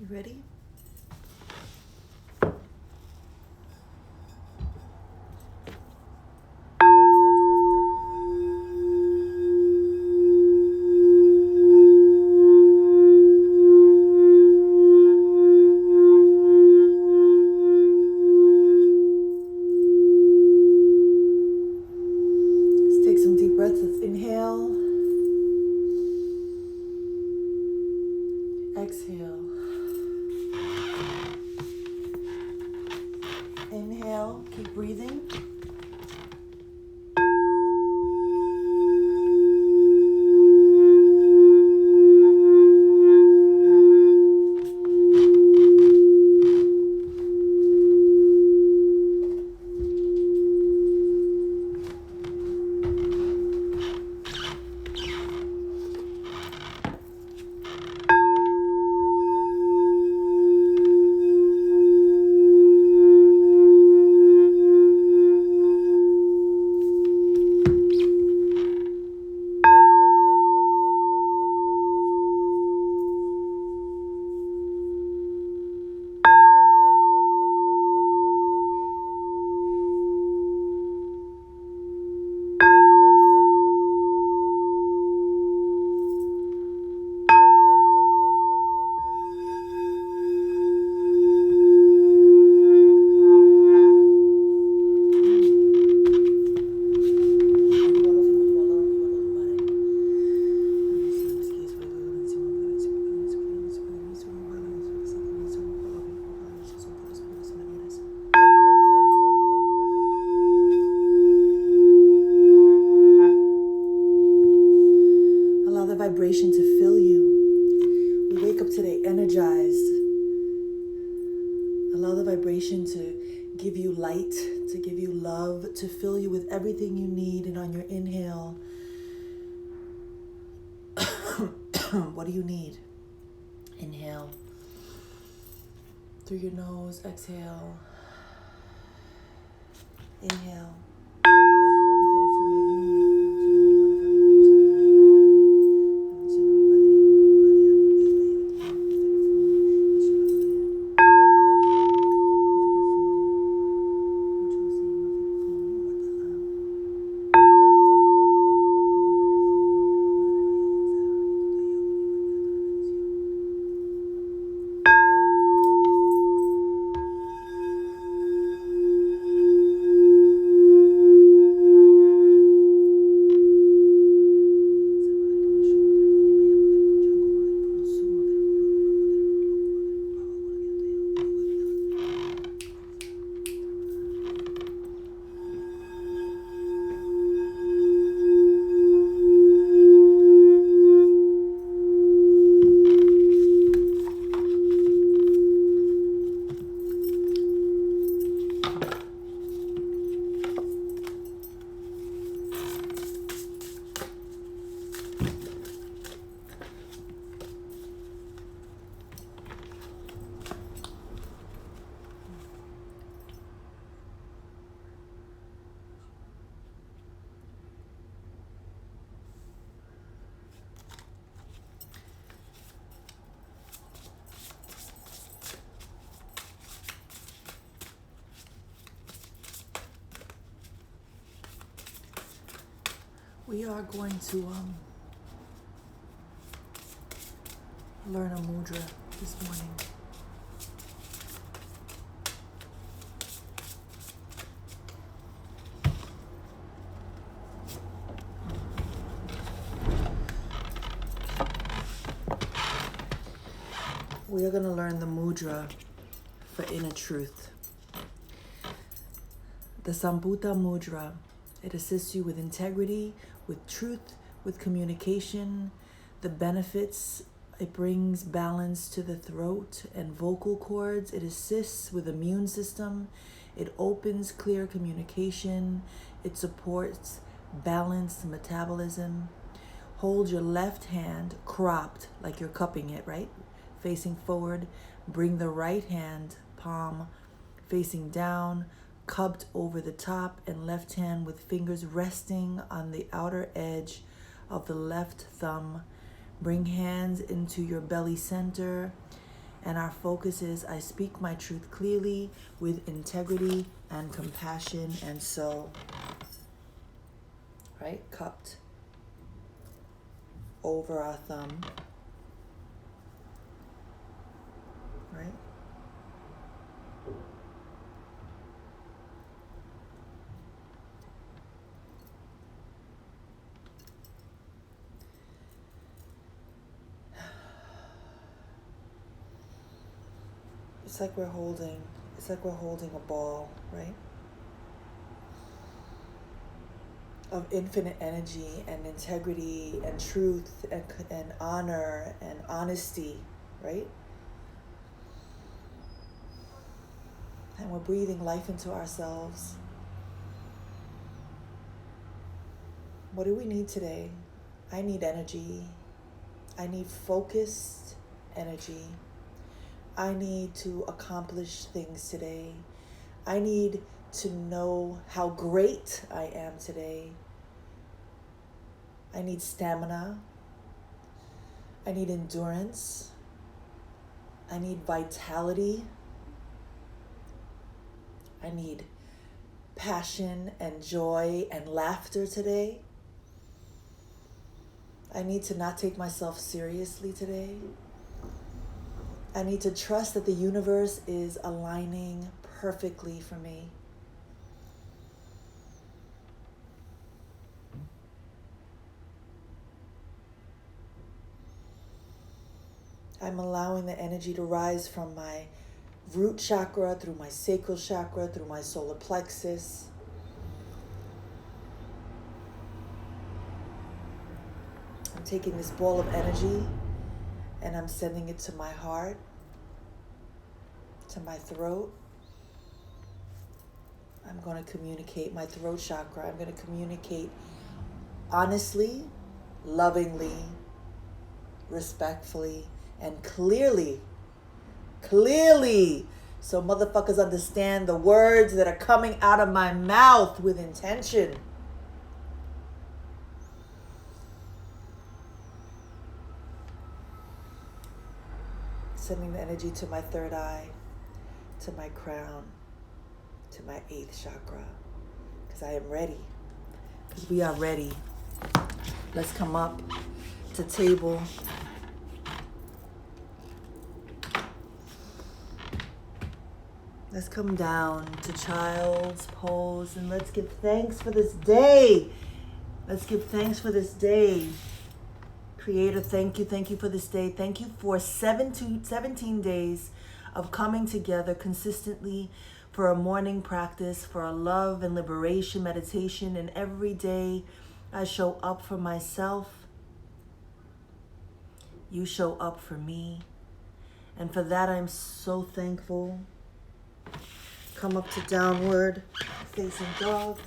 You ready? Let's take some deep breaths. Let's inhale. Exhale. Inhale, keep breathing. Vibration to fill you. We wake up today energized. Allow the vibration to give you light, to give you love, to fill you with everything you need. And on your inhale, what do you need? Inhale through your nose, exhale. Inhale. We are going to learn a mudra this morning. We are going to learn the mudra for inner truth. The Sambuta mudra. It assists you with integrity, with truth, with communication, the benefits. It brings balance to the throat and vocal cords. It assists with immune system. It opens clear communication. It supports balanced metabolism. Hold your left hand cropped like you're cupping it, right? Facing forward. Bring the right hand palm facing down, cupped over the top, and left hand with fingers resting on the outer edge of the left thumb. Bring hands into your belly center And our focus is, I speak my truth clearly with integrity and compassion. And so, right, cupped over our thumb, right? It's like we're holding a ball, right? Of infinite energy and integrity and truth and honor and honesty, right? And we're breathing life into ourselves. What do we need today? I need energy. I need focused energy. I need to accomplish things today. I need to know how great I am today. I need stamina. I need endurance. I need vitality. I need passion and joy and laughter today. I need to not take myself seriously today. I need to trust that the universe is aligning perfectly for me. I'm allowing the energy to rise from my root chakra, through my sacral chakra, through my solar plexus. I'm taking this ball of energy and I'm sending it to my heart, to my throat. I'm going to communicate my throat chakra. I'm going to communicate honestly, lovingly, respectfully, and clearly, so motherfuckers understand the words that are coming out of my mouth with intention. Sending the energy to my third eye, to my crown, to my 8th chakra, because I am ready, because we are ready. Let's come up to table. Let's come down to child's pose and let's give thanks for this day. Let's give thanks for this day. Creator, thank you for this day. Thank you for 17 days of coming together consistently for a morning practice, for a love and liberation meditation. And every day I show up for myself. You show up for me. And for that, I'm so thankful. Come up to downward facing dog.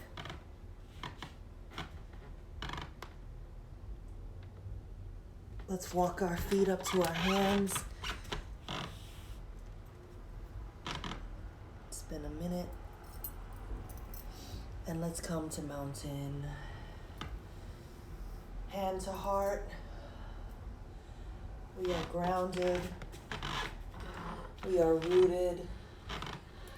Let's walk our feet up to our hands. It's been a minute. And let's come to mountain. Hand to heart. We are grounded. We are rooted.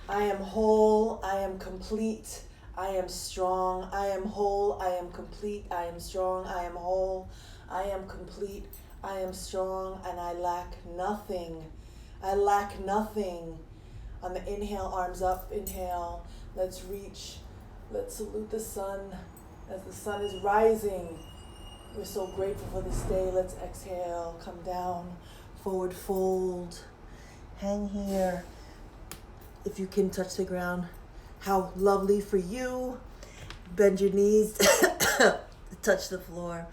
I am whole. I am complete. I am strong. I am whole. I am complete. I am strong. I am whole. I am complete. I am strong, and I lack nothing. I lack nothing. On the inhale, arms up. Inhale. Let's reach. Let's salute the sun as the sun is rising. We're so grateful for this day. Let's exhale. Come down. Forward fold. Hang here. If you can touch the ground, how lovely for you. Bend your knees. Touch the floor.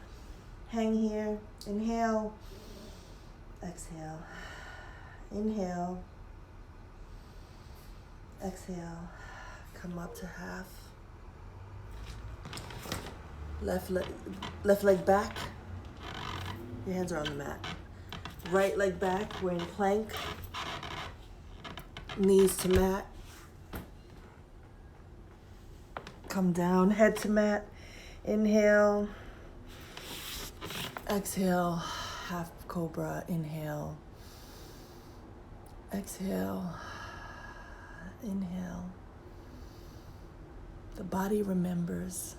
Hang here. Inhale. Exhale. Inhale. Exhale. Come up to half. Left leg back. Your hands are on the mat. Right leg back. We're in plank. Knees to mat. Come down. Head to mat. Inhale. Exhale. Half cobra. Inhale. Exhale. Inhale. The body remembers.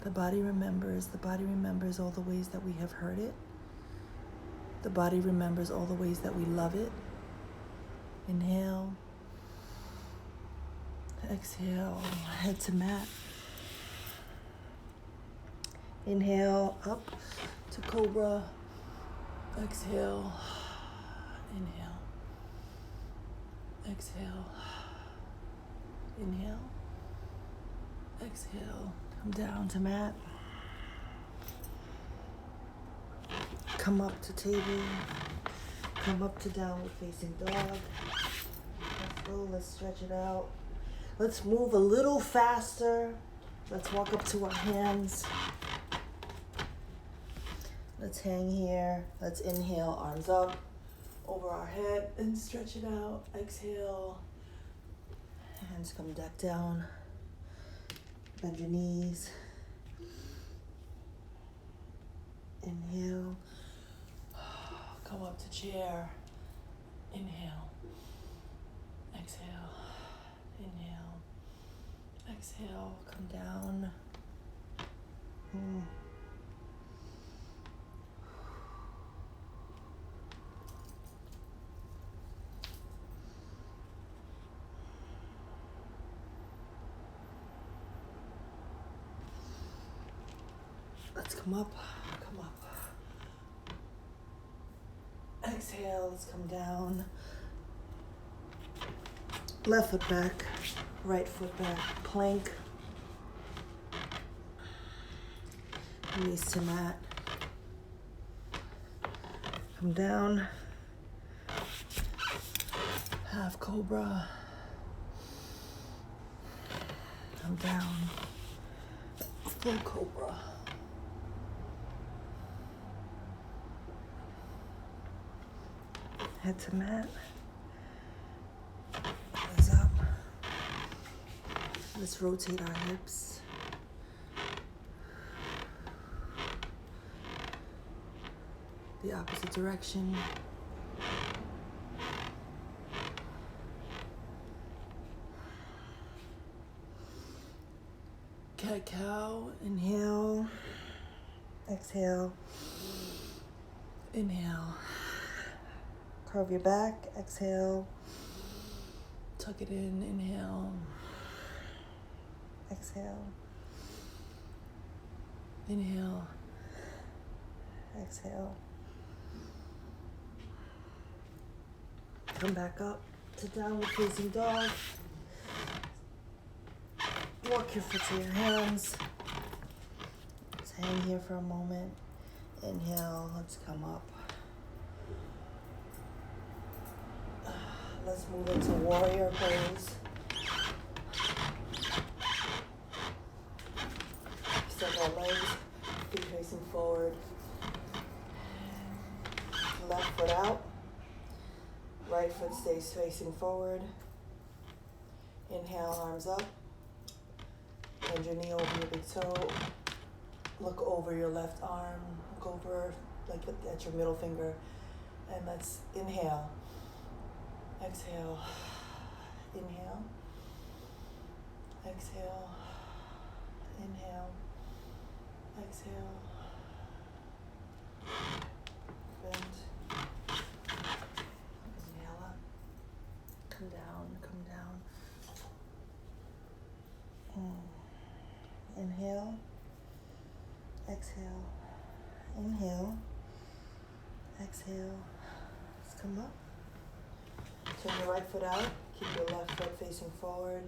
The body remembers. The body remembers all the ways that we have hurt it. The body remembers all the ways that we love it. Inhale. Exhale. Head to mat. Inhale. Up to cobra. Exhale. Inhale. Exhale. Inhale. Exhale. Come down to mat. Come up to table. Come up to downward facing dog. Let's go. Let's stretch it out. Let's move a little faster. Let's walk up to our hands. Let's hang here. Let's inhale, arms up over our head and stretch it out. Exhale. Hands come back down. Bend your knees. Inhale. Come up to chair. Inhale. Exhale. Inhale. Exhale. Come down. Let's come up. Come up. Exhale. Let's come down. Left foot back. Right foot back. Plank. Knees to mat. Come down. Half cobra. Come down. Full cobra. Head to mat. Eyes up. Let's rotate our hips. The opposite direction. Cat cow. Inhale. Exhale. Inhale. Curve your back. Exhale. Tuck it in. Inhale. Exhale. Inhale. Exhale. Come back up to downward facing dog. Walk your foot to your hands. Just hang here for a moment. Inhale. Let's come up. Let's move into warrior pose. Step our legs, feet facing forward. Left foot out. Right foot stays facing forward. Inhale, arms up. Bend your knee over your big toe. Look over your left arm. Look over like at your middle finger. And let's inhale. Exhale. Inhale. Exhale. Inhale. Exhale. Bend. Inhale up. Come down. Come down. Inhale. Exhale. Inhale. Exhale. Let's come up. Turn your right foot out. Keep your left foot facing forward.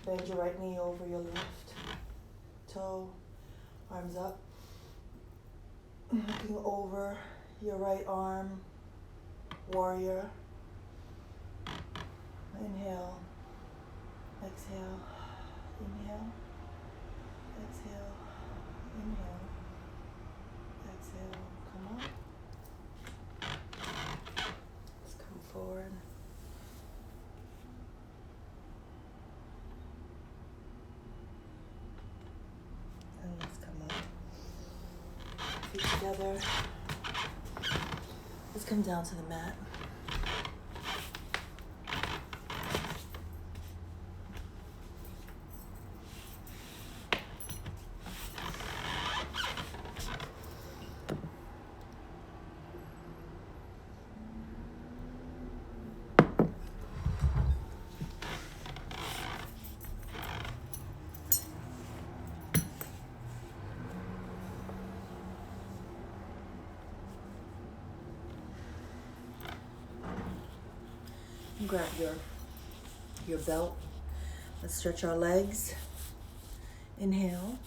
Bend your right knee over your left toe. Arms up. Looking over your right arm. Warrior. Inhale. Exhale. Inhale. Exhale. Inhale. Exhale. Come up. Let's come forward. And let's come up. Feet together. Let's come down to the mat. Grab your belt. Let's stretch our legs. Inhale.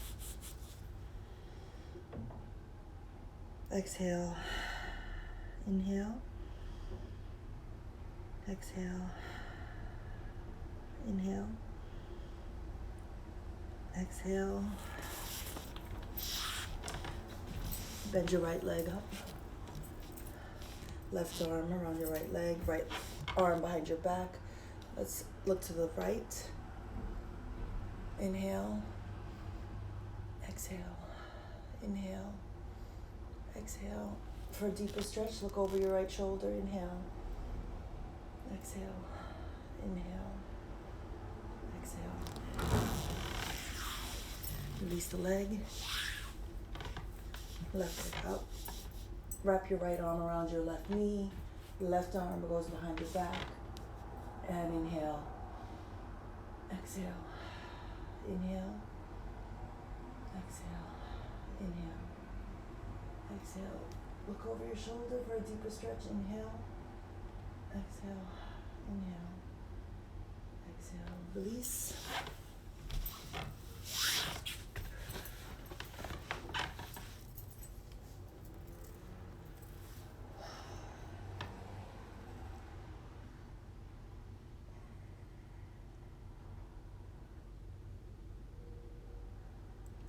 Exhale. Inhale. Exhale. Inhale. Exhale. Bend your right leg up. Left arm around your right leg, right arm behind your back. Let's look to the right. Inhale. Exhale. Inhale. Exhale. For a deeper stretch, look over your right shoulder. Inhale. Exhale. Inhale. Exhale. Release the leg. Left leg up. Wrap your right arm around your left knee. Left arm goes behind your back. And inhale. Exhale. Inhale. Exhale. Inhale. Exhale. Look over your shoulder for a deeper stretch. Inhale. Exhale. Inhale. Exhale. Release.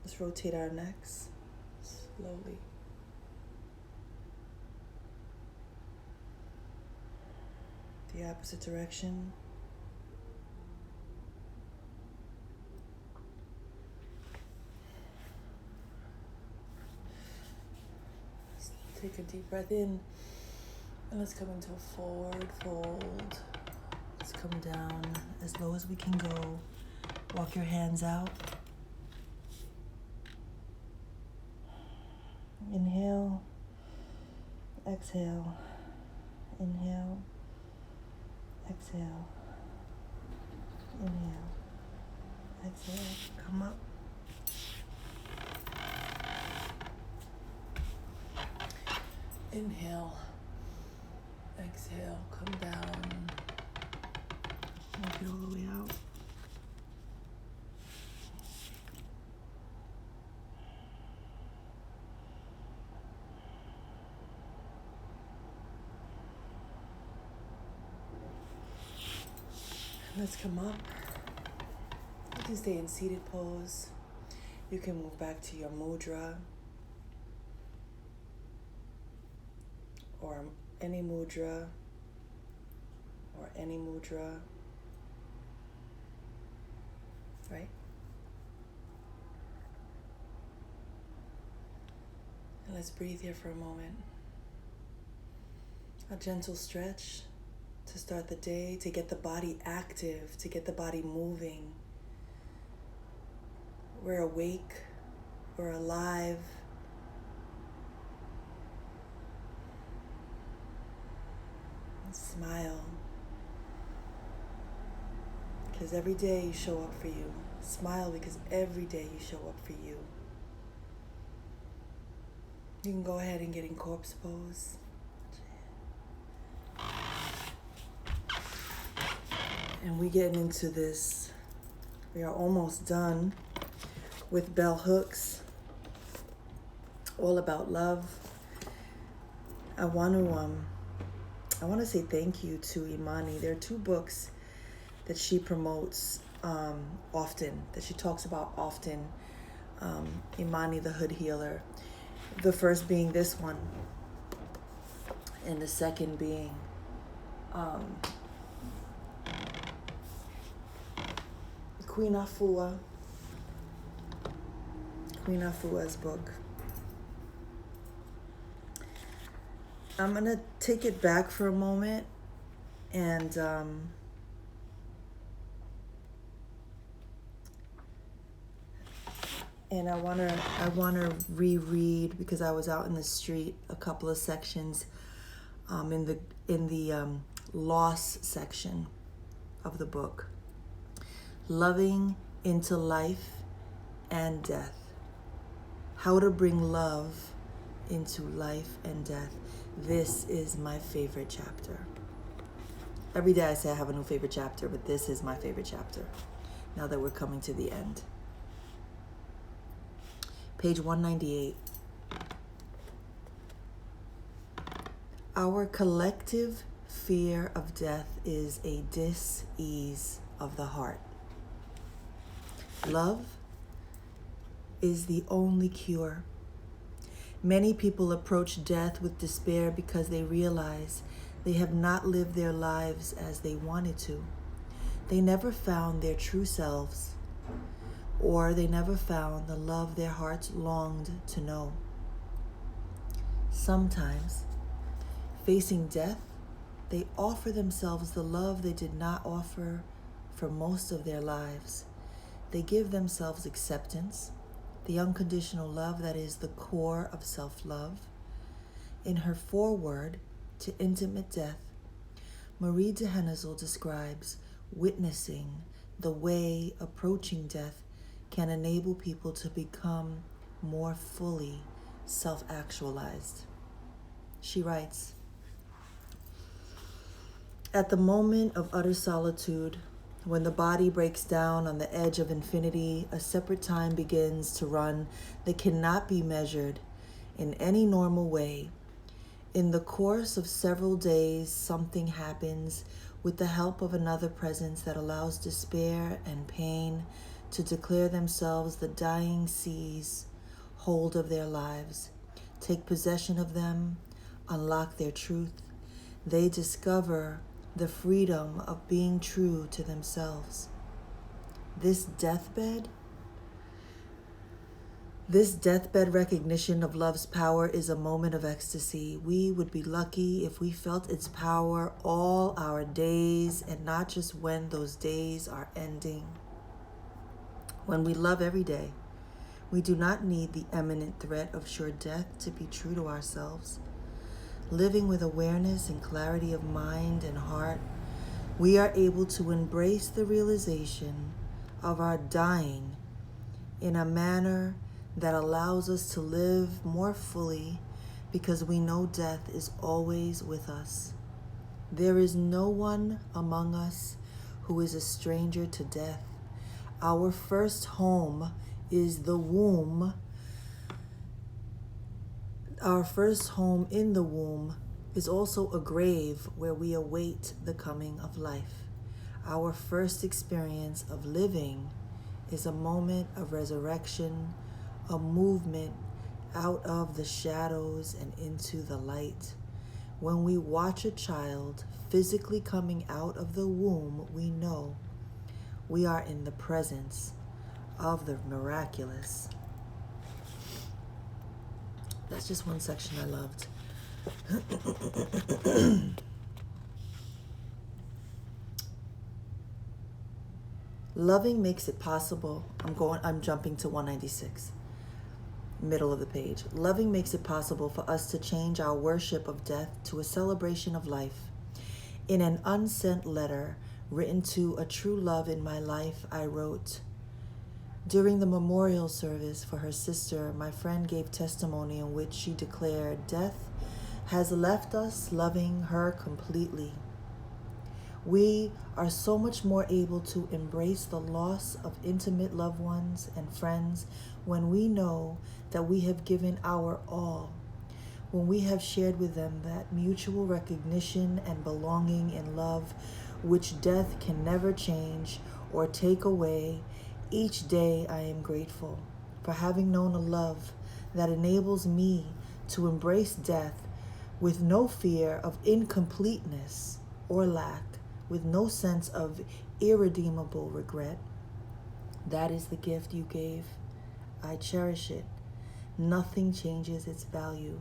Let's rotate our necks slowly. The opposite direction. Let's take a deep breath in and let's come into a forward fold. Let's come down as low as we can go. Walk your hands out. Inhale, exhale, inhale, exhale, inhale, exhale, come up. Inhale, exhale, come down, walk it all the way out. Let's come up. You can stay in seated pose. You can move back to your mudra or any mudra or any mudra, right? And let's breathe here for a moment. A gentle stretch to start the day, to get the body active, to get the body moving. We're awake, we're alive. Smile. Because every day you show up for you. Smile because every day you show up for you. You can go ahead and get in corpse pose. And we're getting into this. We are almost done with bell hooks. All about love. I want to say thank you to Imani. There are two books that she promotes often, that she talks about often. Imani, the Hood Healer. The first being this one, and the second being Queen Afua's book. I'm going to take it back for a moment and I want to reread, because I was out in the street, a couple of sections in the loss section of the book. Loving into life and death. How to bring love into life and death. This is my favorite chapter. Every day I say I have a new favorite chapter, but this is my favorite chapter, now that we're coming to the end. Page 198. Our collective fear of death is a dis-ease of the heart. Love is the only cure. Many people approach death with despair because they realize they have not lived their lives as they wanted to. They never found their true selves, or they never found the love their hearts longed to know. Sometimes, facing death, they offer themselves the love they did not offer for most of their lives. They give themselves acceptance, the unconditional love that is the core of self-love. In her foreword to Intimate Death, Marie de Hennezel describes witnessing the way approaching death can enable people to become more fully self-actualized. She writes, "At the moment of utter solitude, when the body breaks down on the edge of infinity, a separate time begins to run that cannot be measured in any normal way. In the course of several days, something happens with the help of another presence that allows despair and pain to declare themselves. The dying seize hold of their lives, take possession of them, unlock their truth. They discover the freedom of being true to themselves. This deathbed recognition of love's power is a moment of ecstasy. We would be lucky if we felt its power all our days and not just when those days are ending. When we love every day, we do not need the imminent threat of sure death to be true to ourselves. Living with awareness and clarity of mind and heart, we are able to embrace the realization of our dying in a manner that allows us to live more fully because we know death is always with us. There is no one among us who is a stranger to death. Our first home is the womb. Our first home in the womb is also a grave where we await the coming of life. Our first experience of living is a moment of resurrection, a movement out of the shadows and into the light. When we watch a child physically coming out of the womb, we know we are in the presence of the miraculous." That's just one section I loved. Loving makes it possible. I'm jumping to 196, middle of the page. Loving makes it possible for us to change our worship of death to a celebration of life. In an unsent letter written to a true love in my life, I wrote, "During the memorial service for her sister, my friend gave testimony in which she declared, 'Death has left us loving her completely.' We are so much more able to embrace the loss of intimate loved ones and friends when we know that we have given our all, when we have shared with them that mutual recognition and belonging in love which death can never change or take away. Each day I am grateful for having known a love that enables me to embrace death with no fear of incompleteness or lack, with no sense of irredeemable regret. That is the gift you gave. I cherish it. Nothing changes its value.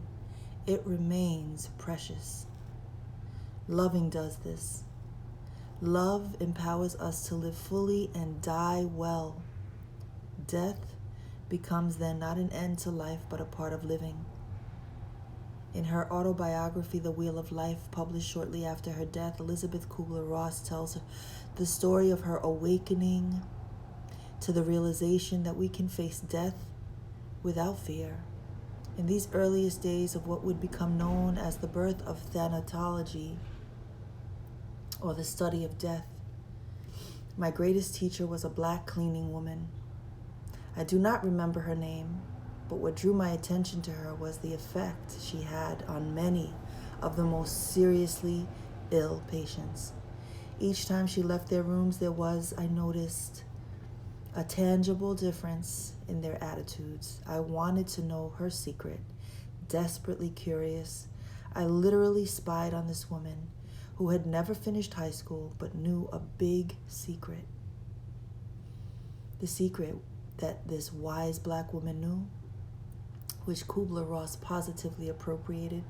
It remains precious. Loving does this. Love empowers us to live fully and die well. Death becomes then not an end to life, but a part of living." In her autobiography, The Wheel of Life, published shortly after her death, Elizabeth Kubler-Ross tells the story of her awakening to the realization that we can face death without fear. In these earliest days of what would become known as the birth of thanatology, or the study of death. My greatest teacher was a black cleaning woman. I do not remember her name, but what drew my attention to her was the effect she had on many of the most seriously ill patients. Each time she left their rooms, there was, I noticed, a tangible difference in their attitudes. I wanted to know her secret. Desperately curious, I literally spied on this woman who had never finished high school but knew a big secret. The secret that this wise black woman knew, which Kubler-Ross positively appropriated,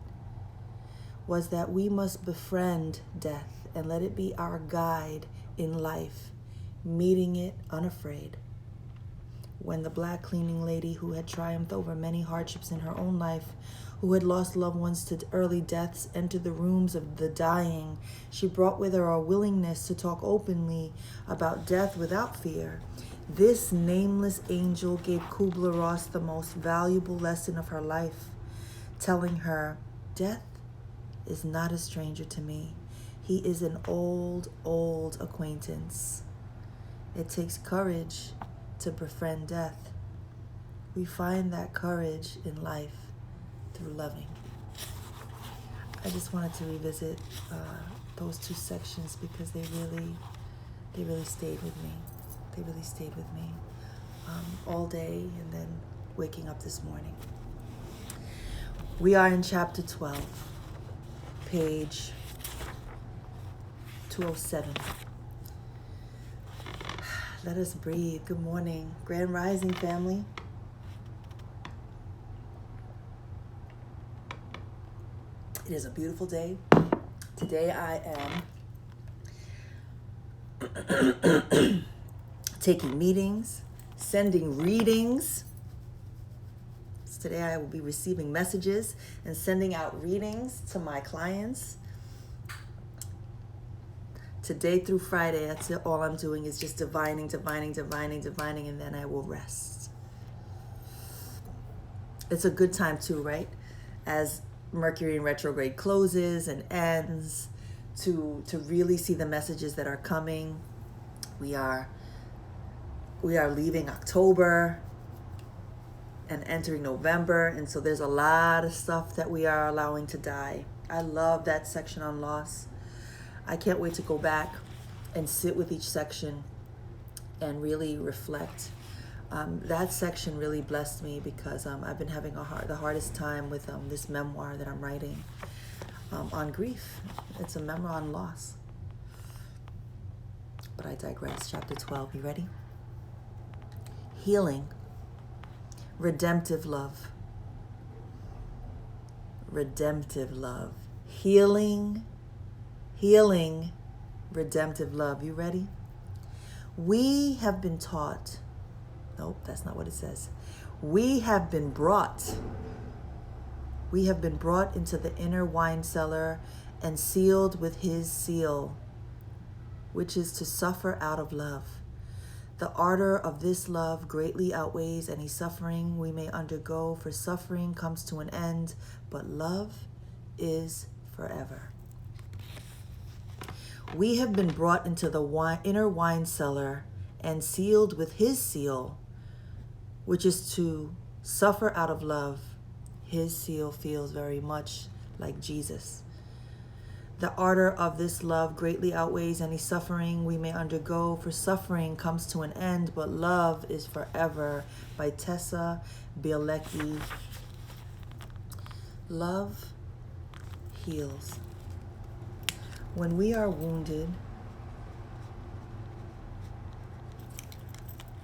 was that we must befriend death and let it be our guide in life, meeting it unafraid. When the black cleaning lady who had triumphed over many hardships in her own life, who had lost loved ones to early deaths, entered the rooms of the dying, she brought with her a willingness to talk openly about death without fear. This nameless angel gave Kubler-Ross the most valuable lesson of her life, telling her, death is not a stranger to me. He is an old acquaintance. It takes courage to befriend death. We find that courage in life through loving. I just wanted to revisit those two sections because they really stayed with me. They really stayed with me all day and then waking up this morning. We are in chapter 12, page 207. Let us breathe. Good morning. Grand Rising family. It is a beautiful day. Today I am taking meetings, sending readings. Today I will be receiving messages and sending out readings to my clients. Today through Friday, that's it. All I'm doing is just divining, and then I will rest. It's a good time too, right? As Mercury in retrograde closes and ends, to really see the messages that are coming. We are leaving October and entering November, and so there's a lot of stuff that we are allowing to die. I love that section on loss. I can't wait to go back and sit with each section and really reflect. That section really blessed me because I've been having the hardest time with this memoir that I'm writing on grief. It's a memoir on loss. But I digress. Chapter 12. You ready? Healing. Redemptive love. Redemptive love. Healing, redemptive love. You ready? We have been taught. Nope, that's not what it says. We have been brought into the inner wine cellar and sealed with his seal, which is to suffer out of love. The ardor of this love greatly outweighs any suffering we may undergo, for suffering comes to an end, but love is forever. We have been brought into the inner wine cellar and sealed with his seal, which is to suffer out of love. His seal feels very much like Jesus. The ardor of this love greatly outweighs any suffering we may undergo, for suffering comes to an end, but love is forever. By Tessa Bielecki. Love heals. When we are wounded,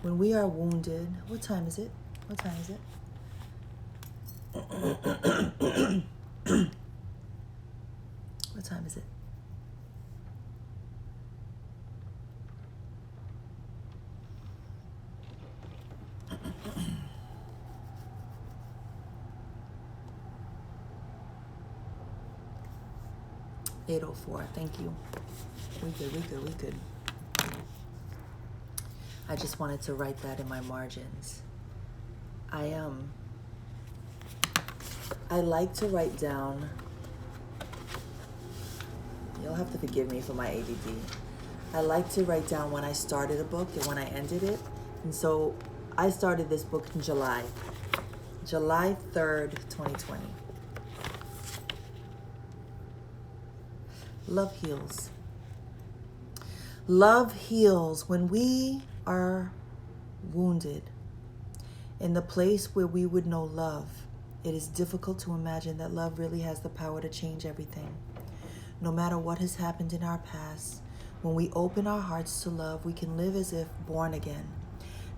what time is it? What time is it? What time is it? $8:04. Thank you. We good. I just wanted to write that in my margins. I like to write down. You'll have to forgive me for my ADD. I like to write down when I started a book and when I ended it. And so I started this book in July 3rd, 2020. Love heals. Love heals. When we are wounded in the place where we would know love, it is difficult to imagine that love really has the power to change everything. No matter what has happened in our past, when we open our hearts to love, we can live as if born again,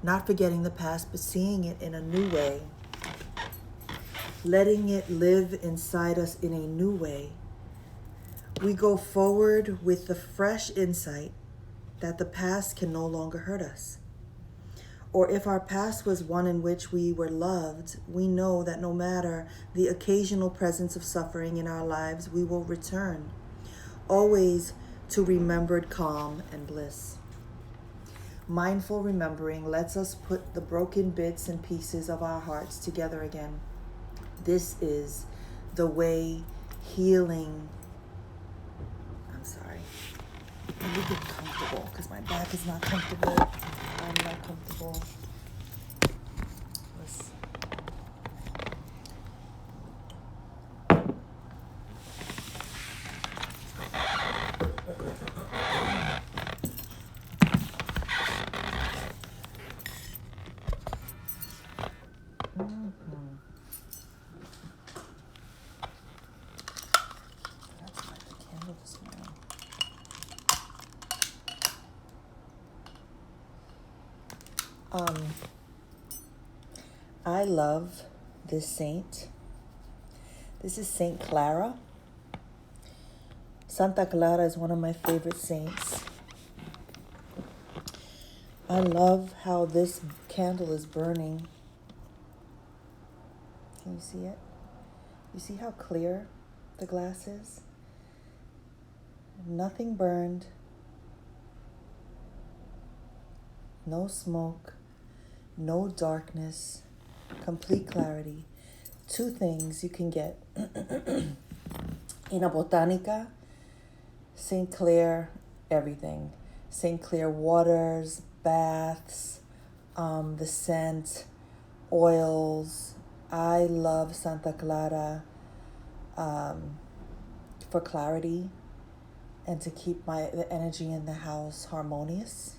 not forgetting the past, but seeing it in a new way, letting it live inside us in a new way. We go forward with the fresh insight that the past can no longer hurt us. Or if our past was one in which we were loved, we know that no matter the occasional presence of suffering in our lives, we will return, always to remembered calm and bliss. Mindful remembering lets us put the broken bits and pieces of our hearts together again. This is the way healing. I'm sorry. Let me get comfortable because my back is not comfortable. I'm not comfortable. Let's... That's like the candle this morning. I love this saint. This is Saint Clara. Santa Clara is one of my favorite saints. I love how this candle is burning. Can you see it? You see how clear the glass is? Nothing burned. No smoke. No darkness. Complete clarity. Two things you can get. In a botanica, St. Clair, everything. St. Clair waters, baths, the scent, oils. I love Santa Clara for clarity and to keep the energy in the house harmonious.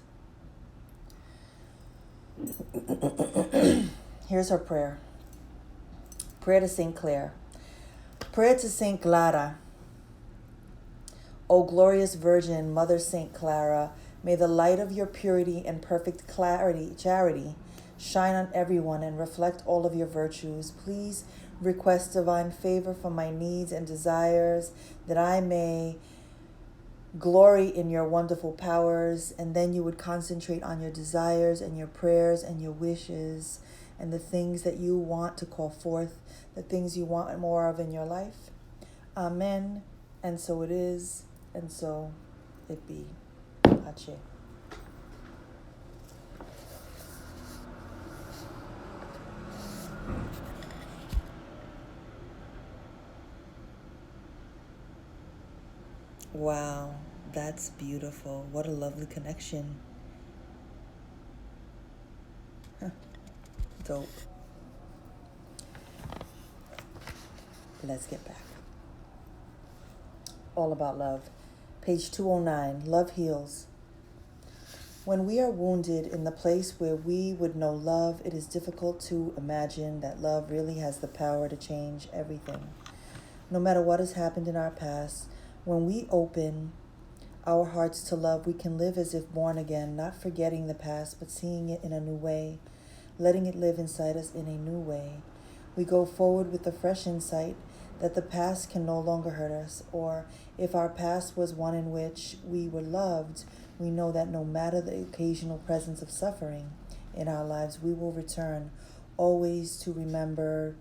Here's our prayer. Prayer to St. Clair. Prayer to St. Clara. O glorious Virgin, Mother St. Clara, may the light of your purity and perfect charity shine on everyone and reflect all of your virtues. Please request divine favor for my needs and desires, that I may glory in your wonderful powers, and then you would concentrate on your desires and your prayers and your wishes and the things that you want to call forth, the things you want more of in your life. Amen. And so it is, and so it be. Ache. Wow, that's beautiful. What a lovely connection. Dope. Let's get back. All about love. Page 209, Love Heals. When we are wounded in the place where we would know love, it is difficult to imagine that love really has the power to change everything. No matter what has happened in our past, when we open our hearts to love, we can live as if born again, not forgetting the past, but seeing it in a new way, letting it live inside us in a new way. We go forward with the fresh insight that the past can no longer hurt us, or if our past was one in which we were loved, we know that no matter the occasional presence of suffering in our lives, we will return always to remembered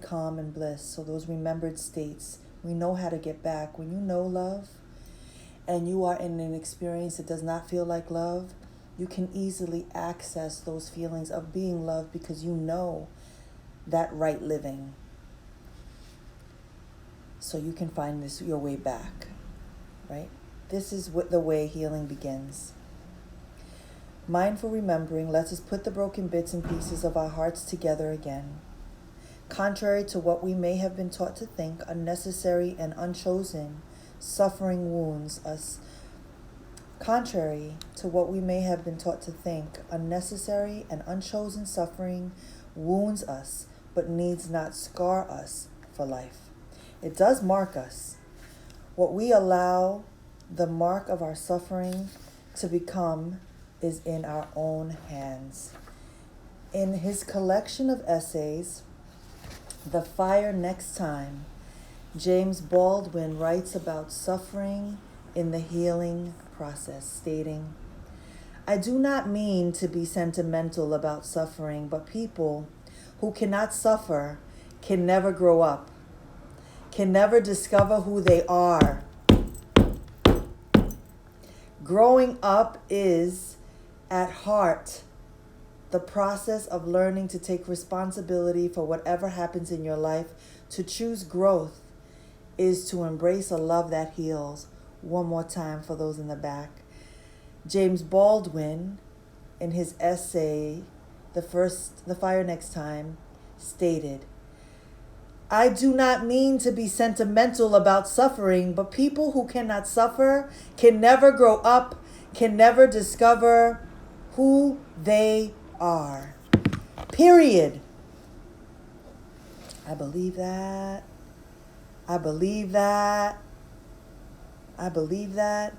calm and bliss. So those remembered states, we know how to get back. When you know love and you are in an experience that does not feel like love, you can easily access those feelings of being loved because you know that right living. so you can find your way back, right? This is the way healing begins. Mindful remembering lets us put the broken bits and pieces of our hearts together again. Contrary to what we may have been taught to think, unnecessary and unchosen suffering wounds us. Contrary to what we may have been taught to think, unnecessary and unchosen suffering wounds us, but needs not scar us for life. It does mark us. What we allow the mark of our suffering to become is in our own hands. In his collection of essays, The Fire Next Time, James Baldwin writes about suffering in the healing process, stating, I do not mean to be sentimental about suffering, but people who cannot suffer can never grow up, can never discover who they are. Growing up is, at heart, the process of learning to take responsibility for whatever happens in your life. To choose growth is to embrace a love that heals. One more time for those in the back. James Baldwin, in his essay, The Fire Next Time, stated, I do not mean to be sentimental about suffering, but people who cannot suffer can never grow up, can never discover who they are. Period. I believe that. I believe that. I believe that.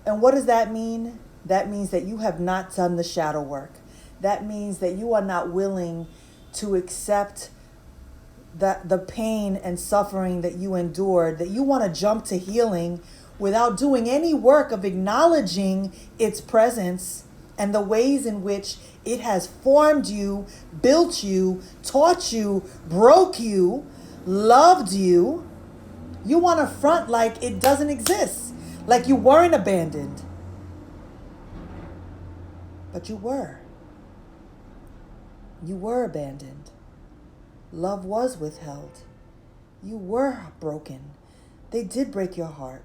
And what does that mean? That means that you have not done the shadow work. That means that you are not willing to accept the pain and suffering that you endured, that you want to jump to healing without doing any work of acknowledging its presence and the ways in which it has formed you, built you, taught you, broke you, loved you. You want to front like it doesn't exist, like you weren't abandoned. But you were. You were abandoned. Love was withheld. You were broken. They did break your heart.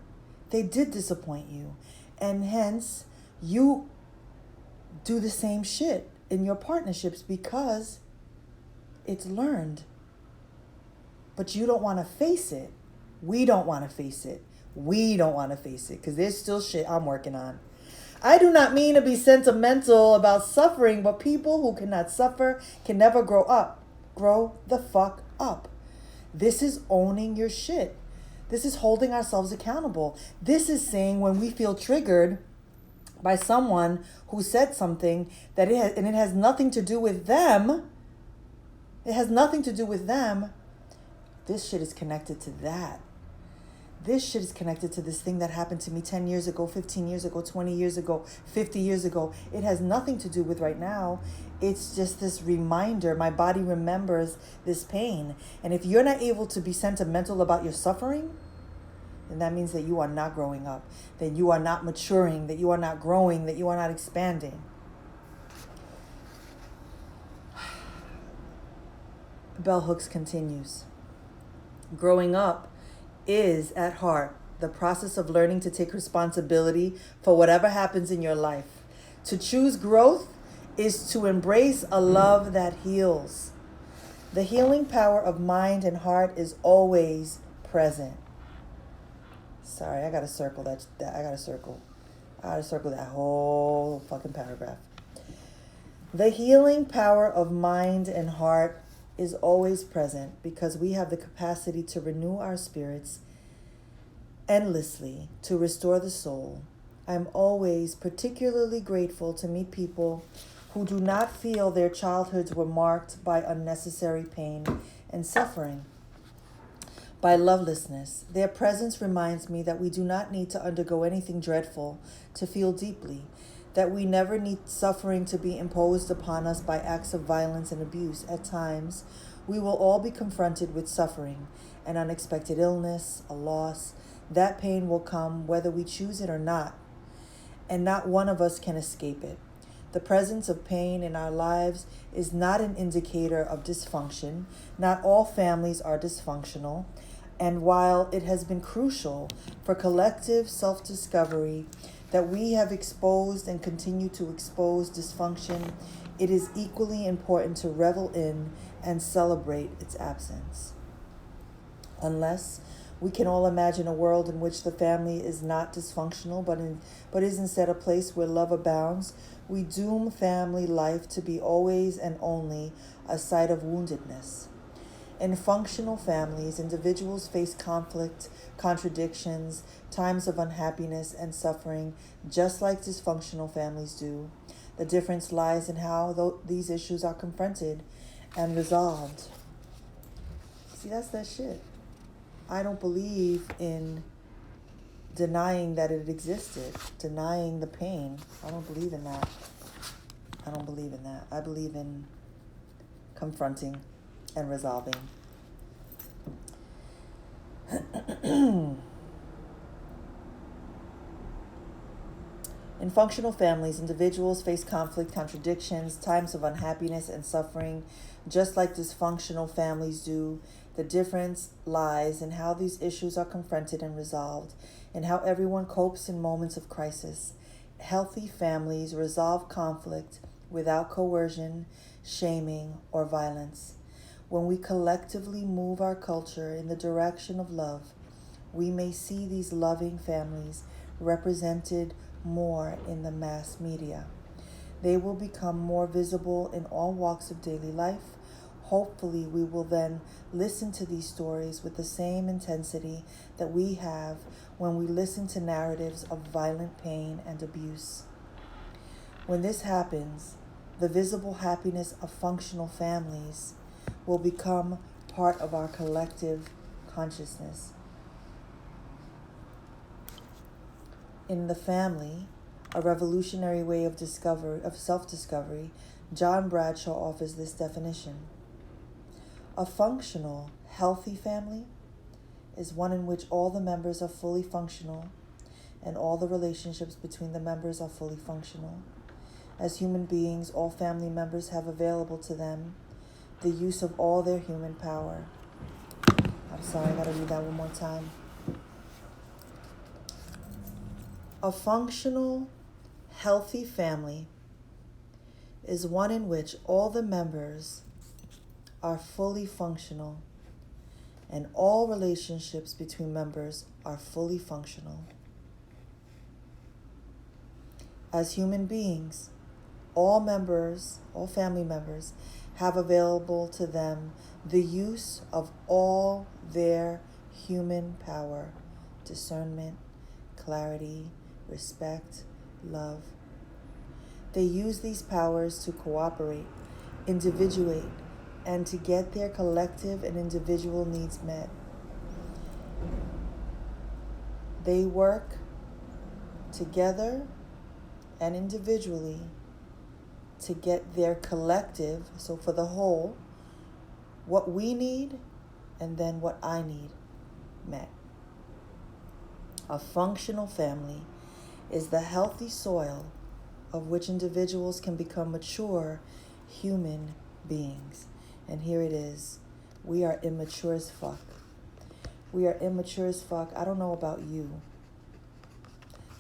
They did disappoint you. And hence, you do the same shit in your partnerships because it's learned. But you don't want to face it. We don't want to face it. We don't want to face it because there's still shit I'm working on. I do not mean to be sentimental about suffering, but people who cannot suffer can never grow up. Grow the fuck up. This is owning your shit. This is holding ourselves accountable. This is saying when we feel triggered by someone who said something that it has nothing to do with them. It has nothing to do with them. This shit is connected to that. This shit is connected to this thing that happened to me 10 years ago, 15 years ago, 20 years ago, 50 years ago. It has nothing to do with right now. It's just this reminder. My body remembers this pain. And if you're not able to be sentimental about your suffering, then that means that you are not growing up, that you are not maturing, that you are not growing, that you are not expanding. Bell Hooks continues. Growing up is, at heart, the process of learning to take responsibility for whatever happens in your life. To choose growth is to embrace a love that heals. The healing power of mind and heart is always present. Sorry, I gotta circle that. I gotta circle that whole fucking paragraph. The healing power of mind and heart is always present because we have the capacity to renew our spirits endlessly, to restore the soul. I'm always particularly grateful to meet people who do not feel their childhoods were marked by unnecessary pain and suffering, by lovelessness. Their presence reminds me that we do not need to undergo anything dreadful to feel deeply, that we never need suffering to be imposed upon us by acts of violence and abuse. At times, we will all be confronted with suffering, an unexpected illness, a loss. That pain will come whether we choose it or not, and not one of us can escape it. The presence of pain in our lives is not an indicator of dysfunction. Not all families are dysfunctional. And while it has been crucial for collective self-discovery that we have exposed and continue to expose dysfunction, it is equally important to revel in and celebrate its absence. Unless we can all imagine a world in which the family is not dysfunctional, but is instead a place where love abounds, we doom family life to be always and only a site of woundedness. In functional families, individuals face conflict, contradictions, times of unhappiness and suffering, just like dysfunctional families do. The difference lies in how these issues are confronted and resolved. See, that's that shit. I don't believe in denying that it existed, denying the pain. I don't believe in that. I don't believe in that. I believe in confronting and resolving. In functional families, individuals face conflict, contradictions, times of unhappiness and suffering, just like dysfunctional families do. The difference lies in how these issues are confronted and resolved, and how everyone copes in moments of crisis. Healthy families resolve conflict without coercion, shaming, or violence. When we collectively move our culture in the direction of love, we may see these loving families represented more in the mass media. They will become more visible in all walks of daily life. Hopefully, we will then listen to these stories with the same intensity that we have when we listen to narratives of violent pain and abuse. When this happens, the visible happiness of functional families will become part of our collective consciousness. In The Family, a revolutionary way of self-discovery, John Bradshaw offers this definition. A functional, healthy family is one in which all the members are fully functional and all the relationships between the members are fully functional. As human beings, all family members have available to them the use of all their human power. I'm sorry, I gotta read that one more time. A functional, healthy family is one in which all the members are fully functional and all relationships between members are fully functional. As human beings, all family members have available to them the use of all their human power, discernment, clarity, respect, love. They use these powers to cooperate, individuate, and to get their collective and individual needs met. They work together and individually to get their collective, so for the whole, what we need and then what I need met. A functional family is the healthy soil of which individuals can become mature human beings. And here it is. We are immature as fuck. We are immature as fuck. I don't know about you,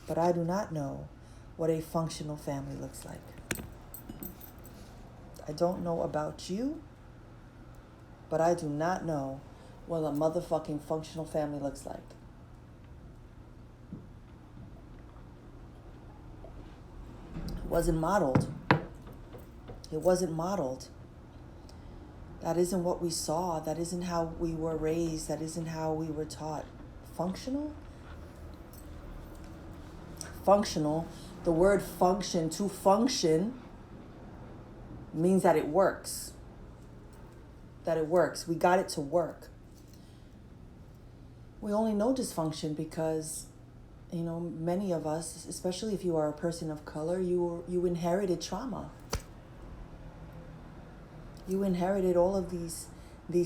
but I do not know what a functional family looks like. I don't know about you, but I do not know what a motherfucking functional family looks like. It wasn't modeled. It wasn't modeled. That isn't what we saw. That isn't how we were raised. That isn't how we were taught. Functional? Functional. The word function, to function, means that it works. That it works. We got it to work. We only know dysfunction because, many of us, especially if you are a person of color, you inherited trauma. You inherited all of these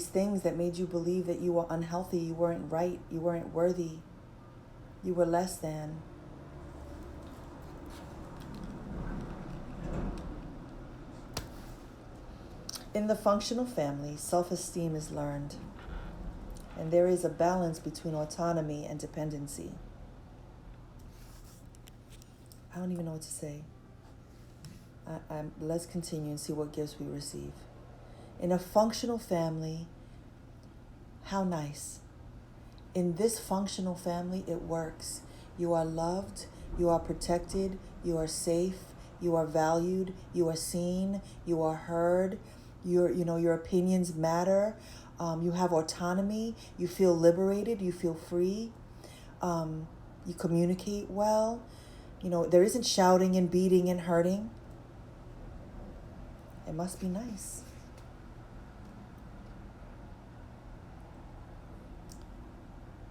things that made you believe that you were unhealthy, you weren't right, you weren't worthy, you were less than. In the functional family, self-esteem is learned. And there is a balance between autonomy and dependency. I don't even know what to say. Let's continue and see what gifts we receive. In a functional family, how nice. In this functional family, it works. You are loved, you are protected, you are safe, you are valued, you are seen, you are heard, your opinions matter, you have autonomy, you feel liberated, you feel free, you communicate well, there isn't shouting and beating and hurting. It must be nice.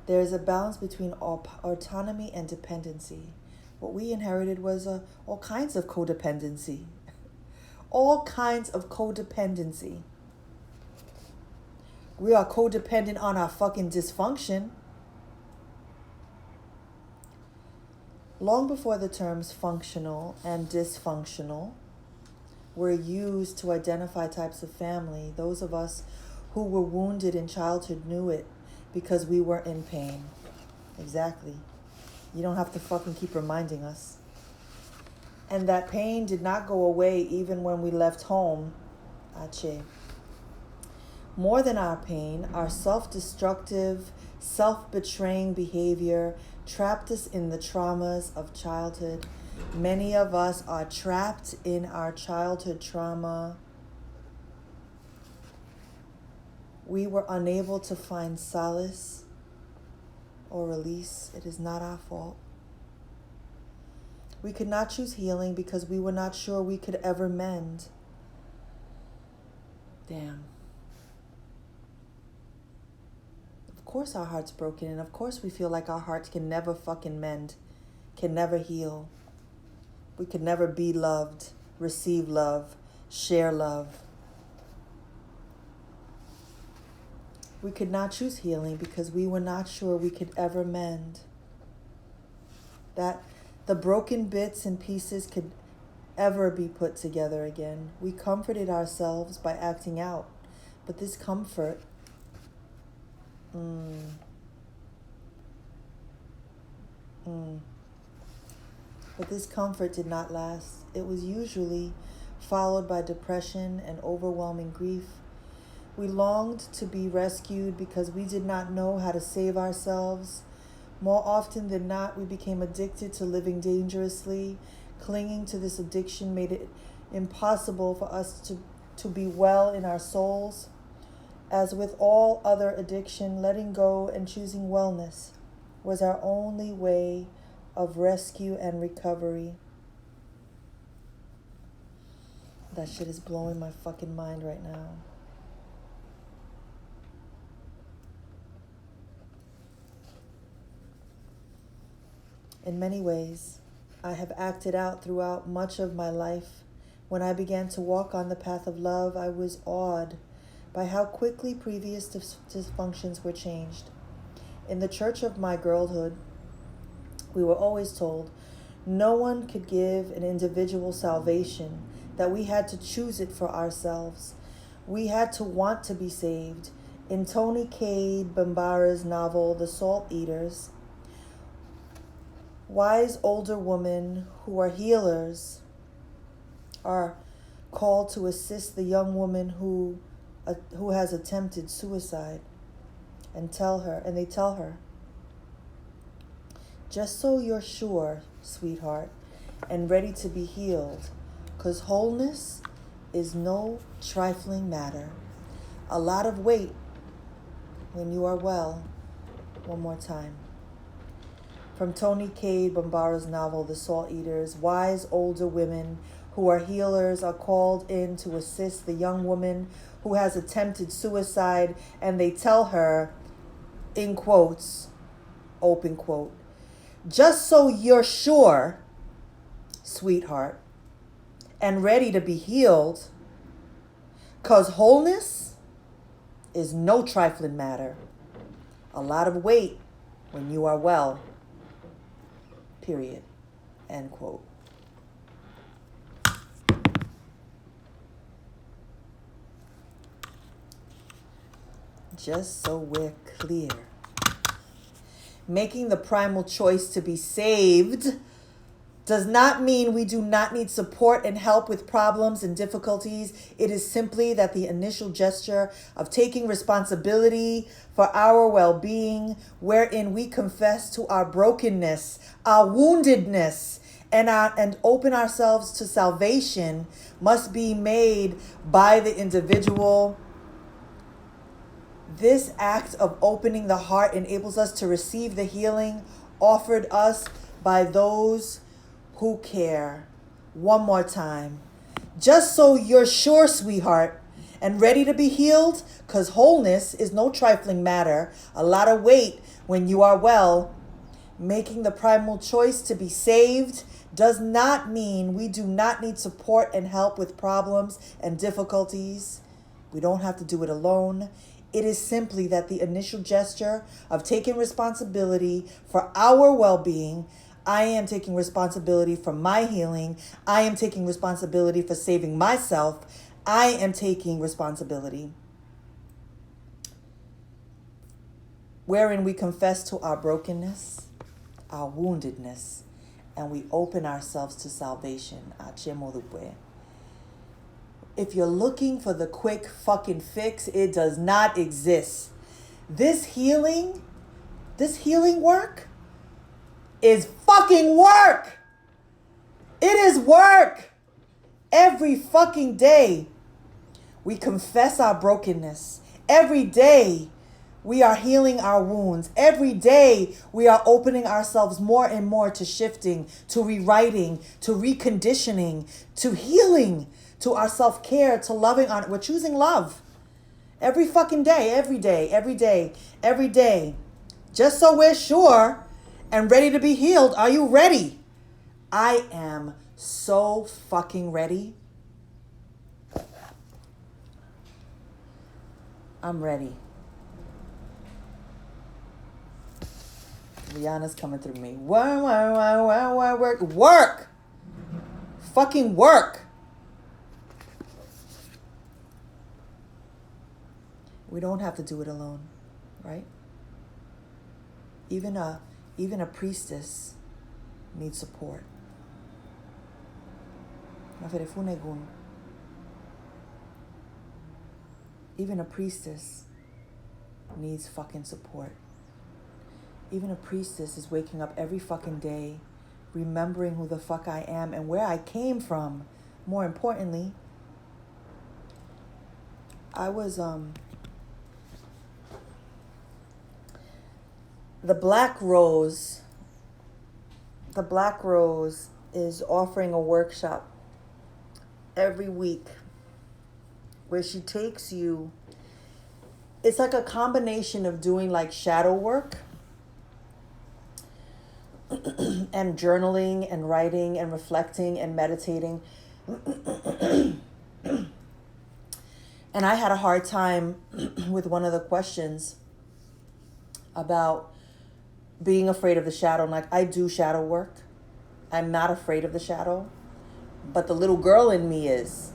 There is a balance between autonomy and dependency. What we inherited was all kinds of codependency. All kinds of codependency. We are codependent on our fucking dysfunction. Long before the terms functional and dysfunctional were used to identify types of family, those of us who were wounded in childhood knew it because we were in pain. Exactly. You don't have to fucking keep reminding us. And that pain did not go away even when we left home. Ache. More than our pain, our self-destructive, self-betraying behavior trapped us in the traumas of childhood. Many of us are trapped in our childhood trauma. We were unable to find solace or release. It is not our fault. We could not choose healing because we were not sure we could ever mend. Damn. Of course our heart's broken, and of course we feel like our hearts can never fucking mend, can never heal. We could never be loved, receive love, share love. We could not choose healing because we were not sure we could ever mend. That the broken bits and pieces could ever be put together again. We comforted ourselves by acting out, but this comfort, but this comfort did not last. It was usually followed by depression and overwhelming grief. We longed to be rescued because we did not know how to save ourselves. More often than not, we became addicted to living dangerously. Clinging to this addiction made it impossible for us to be well in our souls. As with all other addiction, letting go and choosing wellness was our only way of rescue and recovery. That shit is blowing my fucking mind right now. In many ways, I have acted out throughout much of my life. When I began to walk on the path of love, I was awed by how quickly previous dysfunctions were changed. In the church of my girlhood, we were always told no one could give an individual salvation, that we had to choose it for ourselves. We had to want to be saved. In Toni Cade Bambara's novel, The Salt Eaters, wise older women who are healers are called to assist the young woman who has attempted suicide, and they tell her, just so you're sure, sweetheart, and ready to be healed, 'cause wholeness is no trifling matter. A lot of weight when you are well. One more time. From Toni Cade Bambara's novel, The Salt Eaters, wise older women who are healers are called in to assist the young woman who has attempted suicide, and they tell her, in quotes, open quote, just so you're sure, sweetheart, and ready to be healed, 'cause wholeness is no trifling matter. A lot of weight when you are well. Period. End quote. Just so we're clear. Making the primal choice to be saved does not mean we do not need support and help with problems and difficulties. It is simply that the initial gesture of taking responsibility for our well-being, wherein we confess to our brokenness, our woundedness, and open ourselves to salvation, must be made by the individual. This act of opening the heart enables us to receive the healing offered us by those who care. One more time. Just so you're sure, sweetheart, and ready to be healed, because wholeness is no trifling matter, a lot of weight when you are well. Making the primal choice to be saved does not mean we do not need support and help with problems and difficulties. We don't have to do it alone. It is simply that the initial gesture of taking responsibility for our well-being. I am taking responsibility for my healing. I am taking responsibility for saving myself. I am taking responsibility. Wherein we confess to our brokenness, our woundedness, and we open ourselves to salvation. If you're looking for the quick fucking fix, it does not exist. This healing work is fucking work. It is work. Every fucking day we confess our brokenness. Every day we are healing our wounds. Every day we are opening ourselves more and more to shifting, to rewriting, to reconditioning, to healing, to our self-care, to loving on. We're choosing love. Every fucking day, every day, every day, every day. Just so we're sure and ready to be healed. Are you ready? I am so fucking ready. I'm ready. Rihanna's coming through me. Work. Work. Fucking work. We don't have to do it alone, right? Even a priestess needs support. Maferefun eggun. Even a priestess needs fucking support. Even a priestess is waking up every fucking day, remembering who the fuck I am and where I came from. More importantly, I was, The Black Rose is offering a workshop every week where she takes you, it's like a combination of doing like shadow work and journaling and writing and reflecting and meditating. And I had a hard time with one of the questions about being afraid of the shadow. Like, I do shadow work. I'm not afraid of the shadow. But the little girl in me is.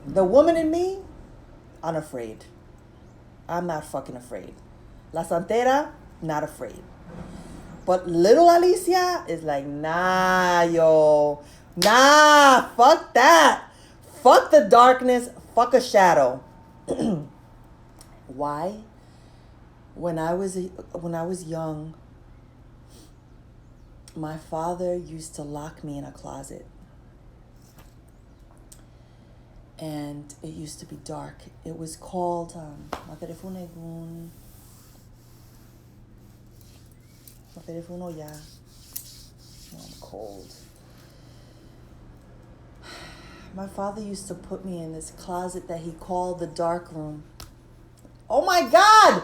The woman in me, unafraid. I'm not fucking afraid. La Santera, not afraid. But little Alicia is like, nah, yo. Nah, fuck that. Fuck the darkness. Fuck a shadow. Why? When I was young, my father used to lock me in a closet. And it used to be dark. It was called Maferefun eggun. Maferefun Oya. I'm cold. My father used to put me in this closet that he called the dark room. Oh my God!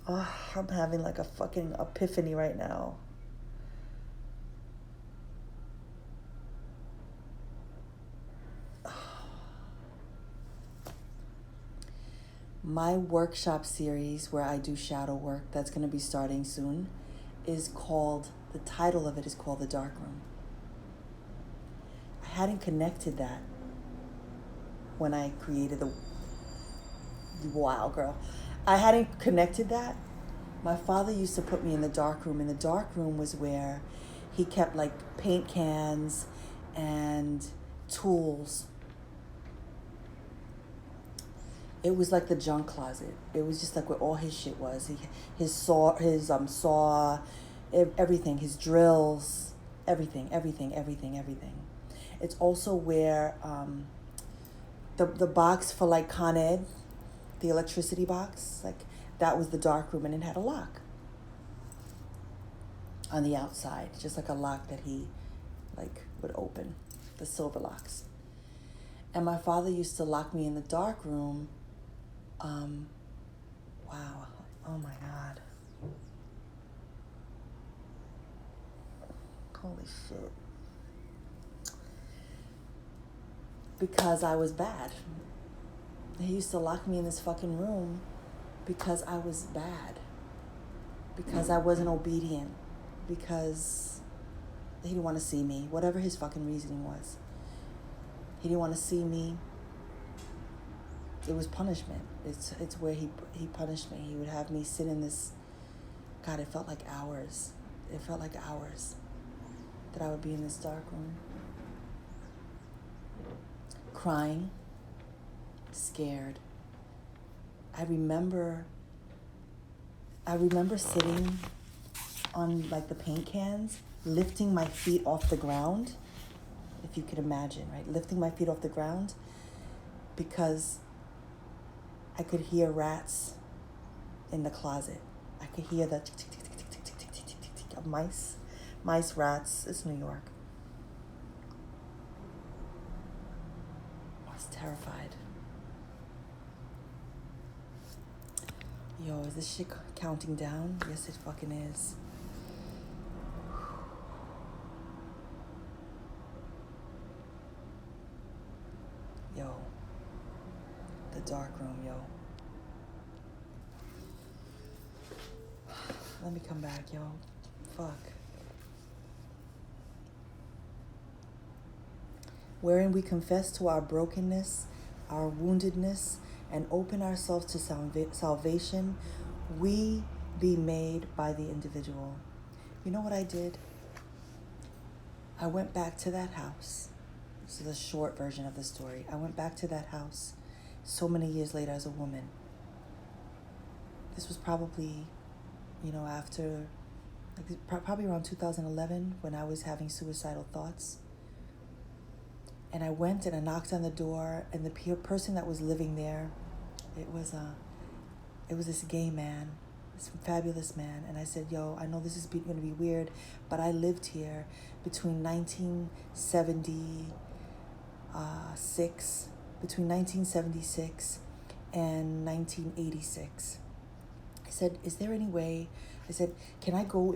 Oh, I'm having like a fucking epiphany right now. My workshop series where I do shadow work, that's going to be starting soon, is called, the title of it is called The Dark Room. I hadn't connected that. when I created the wow, girl. I hadn't connected that. My father used to put me in the dark room, and the dark room was where he kept like paint cans and tools. It was like the junk closet. It was just like where all his shit was. His saw, everything, his drills, everything. It's also where the box for like Con Ed, the electricity box, like that was the dark room, and it had a lock on the outside, just like a lock that he like would open, the silver locks. And my father used to lock me in the dark room. Wow, oh my God. Holy shit. Because I was bad. He used to lock me in this fucking room because I was bad. Because I wasn't obedient. Because he didn't want to see me. Whatever his fucking reasoning was. He didn't want to see me. It was punishment. It's where he punished me. He would have me sit in this, God, it felt like hours. It felt like hours that I would be in this dark room. Crying, scared. I remember sitting on like the paint cans, lifting my feet off the ground, if you could imagine, right? Lifting my feet off the ground because I could hear rats in the closet. I could hear the tick, tick, tick, tick, tick, tick, tick, tick, tick, tick of mice, rats. It's New York. I was terrified. Yo, is this shit counting down? Yes, it fucking is. Yo. The dark room, yo. Let me come back, yo. Fuck. Wherein we confess to our brokenness, our woundedness, and open ourselves to salvation, we be made by the individual. You know what I did? I went back to that house. This is a short version of the story. I went back to that house so many years later as a woman. This was probably, after, probably around 2011 when I was having suicidal thoughts. And I went and I knocked on the door, and the person that was living there, it was this gay man, this fabulous man. And I said, yo, I know this is going to be weird, but I lived here between 1976 and 1986. I said, is there any way, I said, can I come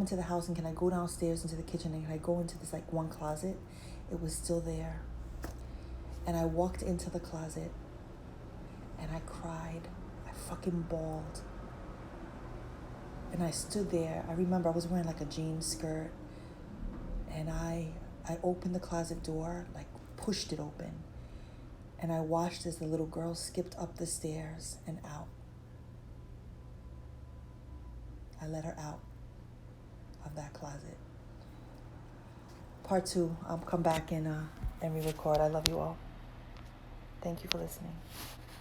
into the house, and can I go downstairs into the kitchen, and can I go into this like one closet? It was still there. And I walked into the closet and I cried. I fucking bawled. And I stood there. I remember I was wearing like a jean skirt, and I opened the closet door, like pushed it open. And I watched as the little girl skipped up the stairs and out. I let her out of that closet. Part 2, I'll come back and re-record. I love you all. Thank you for listening.